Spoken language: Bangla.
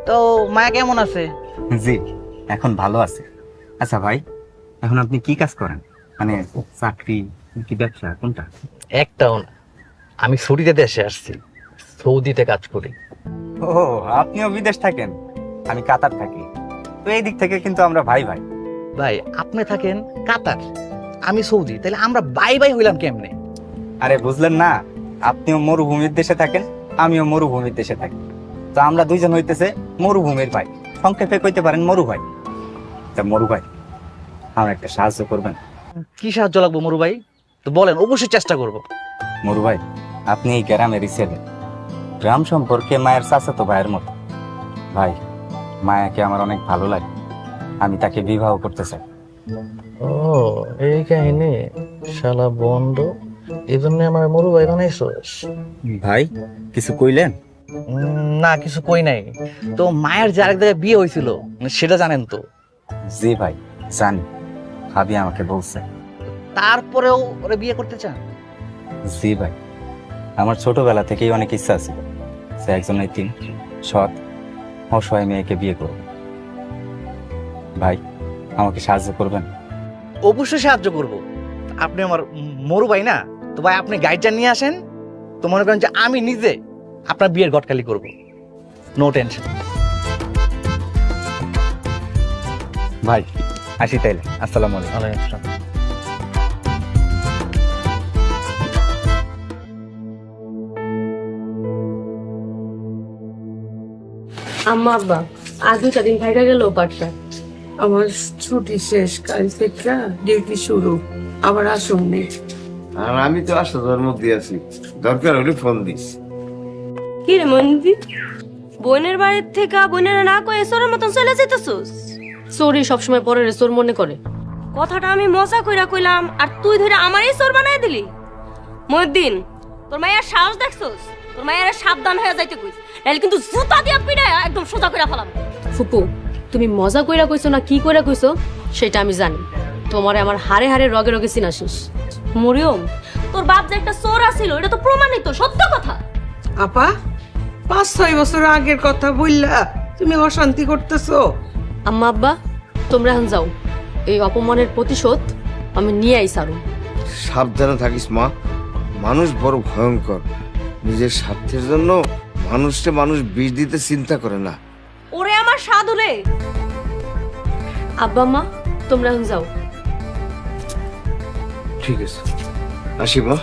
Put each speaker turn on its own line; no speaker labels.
তো মায়া কেমন আছে?
জি, এখন ভালো আছে। আচ্ছা ভাই, এখন আপনি কি কাজ করেন? মানে চাকরি কি ব্যবসা কোনটা?
একটাও না, আমি ছুটিতে দেশে আসছি, সৌদিতে কাজ করি।
ও, আপনিও বিদেশ থাকেন, আমি কাতার থাকি। তো এই দিক থেকে কিন্তু আমরা ভাই ভাই।
ভাই আপনি থাকেন কাতার, আমি সৌদি, তাহলে আমরা বাই বাই হইলাম কেমনে?
আরে বুঝলেন না, আপনিও মরুভূমির দেশে থাকেন, আমিও মরুভূমির দেশে থাকি। তো আমরা দুইজন হইতেছে মরুভূমির ভাই, সংক্ষেপে কইতে পারেন মরু ভাই। তা মরু ভাই, আমার একটা সাহায্য করবেন?
কি সাহায্য লাগবো মরু ভাই? তো বলেন, অবশ্যই চেষ্টা করব।
মরু ভাই, আপনি এই গ্রামেরই ছেলে, গ্রাম সম্পর্কে মায়ের চাচাতো ভাইয়ের মতো। ভাই, মায়াকে আমার অনেক ভালো লাগে, আমি তাকে বিবাহ করতে চাই।
ও, এই কাহিনী। শালা বন্ড, এই জন্য আমার মরু ভাই বানাইছস?
ভাই, কিছু কইলেন?
না, কিছু কই নাই। তো মায়ের যে আরেক জায়গায় বিয়ে হয়েছিল, মানে সেটা জানেন তো?
জি ভাই, জানি, ভাবি আমাকে বলছে।
তারপরেও ওরা বিয়ে করতে চান?
জি ভাই, আমার ছোটবেলা থেকেই অনেক ইচ্ছা ছিল সে একজন এতিম, সৎ, অসহায় মেয়েকে বিয়ে করব। ভাই, আমাকে সাহায্য করবেন?
অবশ্যই সাহায্য করব। আপনি আমার মরু ভাই না? তো ভাই আপনি গাইডটা নিয়ে আসেন, তো মনে করেন যে আমি নিজে আপনার বিয়ের গটকালি করব, নো টেনশন।
ভাই, আসি তাইলে, আসসালামু আলাইকুম।
আম্মা আব্বা আর 2 দিন ভাইরা গেল পাটটা।
আমার ছুটি শেষ, কাল থেকে ডিউটি শুরু, আবার আসুন নেই।
আর আমি তো আসার মধ্যে আছি, দরকার হলে ফোন দিস।
কি রে মন্দি, বোনের বাড়ির থেকে বোনের না কয়ে সোরের মতন চলে যেতেছস? সোরি সবসময় পরের সোর মনে করে। কথাটা আমি মজা কইরা কইলাম, আর তুই ধরে আমারই সোর বানাই দিলি। মহিউদ্দিন, তোর মায়ের সাহস দেখছস? তোর মায়ের সাবধান হয়ে যাইতে কইস, নাহলে কিন্তু জুতা দিয়া পিড়ায় একদম সোজা কইরা ফেলাম।
ফুপু, তুমি মজা কইরা কইছো না কি কইরা কইছো সেটা আমি জানি। তোমারে আমার হারে হারে রগে রগে চিনাছিস।
মরিয়ম, তোর বাপ যে একটা চোর আছিল এটা তো প্রমাণিত সত্য কথা।
আপা, 5-6 বছর আগের কথা বললা তুমি অশান্তি করতেছো।
আম্মা আব্বা, তোমরা এখন যাও, এই অপমানের প্রতিশোধ আমি নিয়ে আইসারু।
সাবধানে থাকিস মা, মানুষ বড় ভয়ঙ্কর। নিজের স্বার্থের জন্য মানুষ বিষ দিতে চিন্তা করে না।
ওরে আমার সাধু রে।
আব্বা মা, তোমরা এখন যাও।
ঠিক আছে, আসি মা।